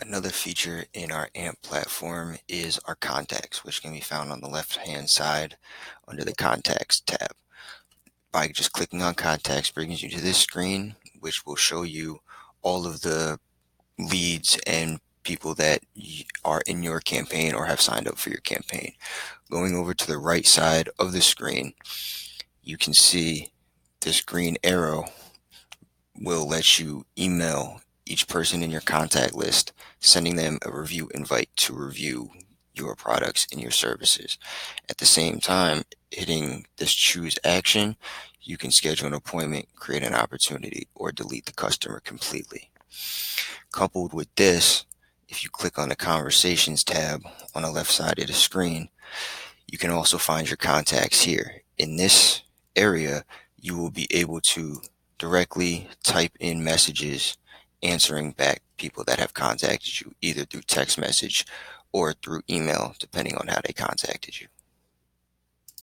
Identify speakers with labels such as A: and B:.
A: Another feature in our AMP platform is our contacts, which can be found on the left-hand side under the Contacts tab. By just clicking on Contacts brings you to this screen, which will show you all of the leads and people that are in your campaign or have signed up for your campaign. Going over to the right side of the screen, you can see this green arrow will let you email each person in your contact list, sending them a review invite to review your products and your services. At the same time, hitting this choose action, you can schedule an appointment, create an opportunity, or delete the customer completely. Coupled with this, if you click on the Conversations tab on the left side of the screen, you can also find your contacts here. In this area, you will be able to directly type in messages answering back people that have contacted you either through text message or through email, depending on how they contacted you.